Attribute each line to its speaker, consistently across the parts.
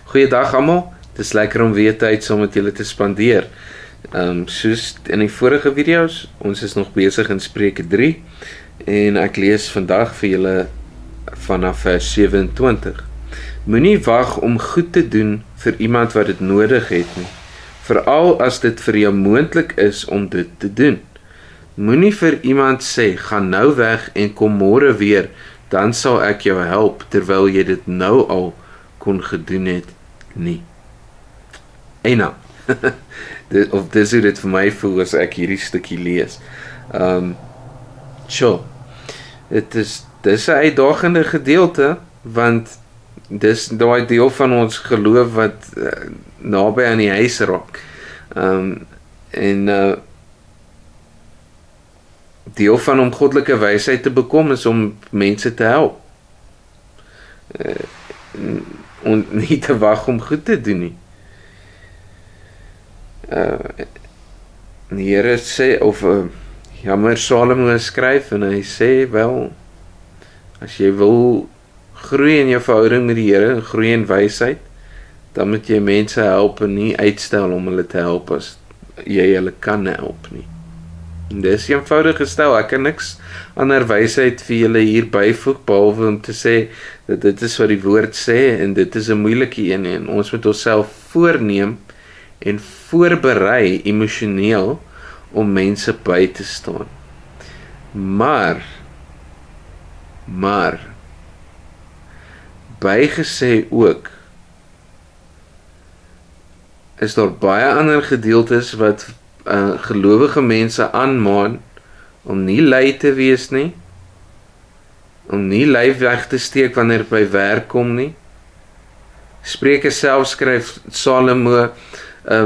Speaker 1: Goeiedag almal, het is lekker om weer tyd saam met julle te spandeer. Soos in die vorige video's, ons is nog besig in Spreuke 3 en ek lees vandag vir julle vanaf vers 27. Moenie wag om goed te doen vir iemand wat dit nodig het nie, veral as dit vir jou moontlik is om dit te doen. Moenie vir iemand sê, gaan nou weg en kom môre weer, dan sal ek jou help, terwyl jy dit nou al kon gedoen het nie. Eina, of dis hoe dit vir my voel as ek hierdie stukkie lees. Dis 'n uitdagende gedeelte, want dis daai deel van ons geloof wat naby aan die huis raak. Deel van om goddelike wysheid te bekom is om mense te help. En nie te wag om goed te doen nie. Die Here sê, of jammer Salomo skryf, en hy sê, wel, as jy wil groei in jou verhouding met die Here, en groei in wysheid, dan moet jy mense help en nie uitstel om hulle te help as jy hulle kan help nie. En dis eenvoudig gestel, ek kan niks ander wysheid vir julle hier byvoeg, behalwe om te sê, dat dit is wat die woord sê, en dit is 'n moeilike een, en ons moet onsself voorneem, en voorberei emosioneel, om mense by te staan. Maar, bygesê ook, is daar baie ander gedeeltes wat gelowige mense aanmaan om nie lui te wees nie, om nie lui weg te steek wanneer by werk kom nie. Spreuke self skryf Salomo,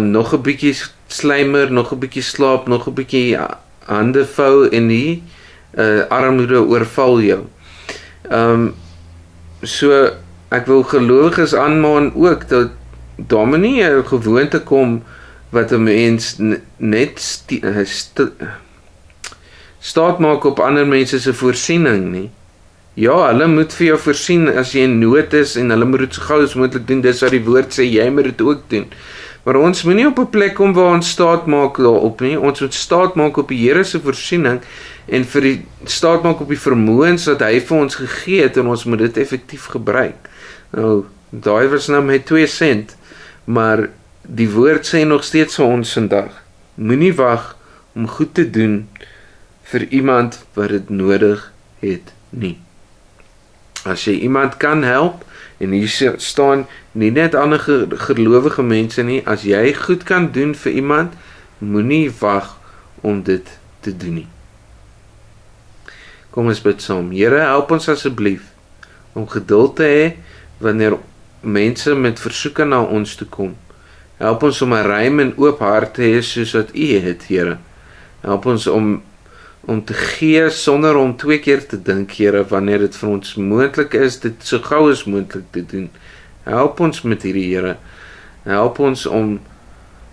Speaker 1: nog 'n bietjie slymer, nog 'n bietjie slaap, nog 'n bietjie hande vou en die armoede oorval jou. So ek wil gelowiges aanmaan ook dat daar moet nie 'n gewoonte kom wat 'n mens net staat maak op ander mense se voorsiening nie. Ja, hulle moet vir jou voorsien as jy in nood is en hulle moet dit so gou as moontlik doen, dis wat die woord sê, jy moet dit ook doen. Maar ons moet nie op 'n plek kom waar ons staat maak daarop nie, ons moet staat maak op die Here se voorsiening en vir die staat maak op die vermoëns wat hy vir ons gegee het en ons moet dit effektief gebruik. Nou, daai was nou my 2 sent, maar die woord sê nog steeds vir ons vandag, moenie wag om goed te doen vir iemand wat dit nodig het nie. As jy iemand kan help, en hier staan nie net ander gelowige mense nie, as jy goed kan doen vir iemand, moenie wag om dit te doen nie. Kom ons bid saam. Here, help ons asseblief om geduld te hê wanneer mense met versoeke na ons toe kom. Help ons om 'n ruim en oop hart te hê soos wat U het, Here. Help ons om te gee sonder om 2 keer te dink, Here, wanneer dit vir ons moontlik is, dit so gou as moontlik te doen. Help ons met hierdie, Here. Help ons om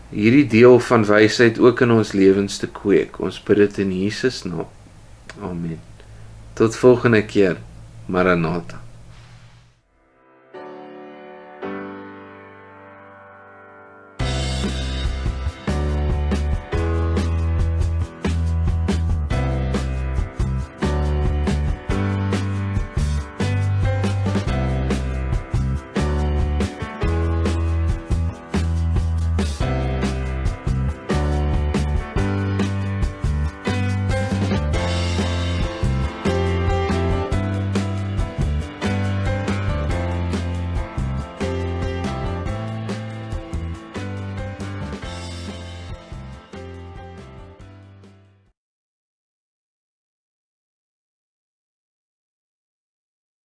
Speaker 1: hierdie deel van wysheid ook in ons lewens te kweek. Ons bid dit in Jesus naam. Amen. Tot volgende keer. Maranatha.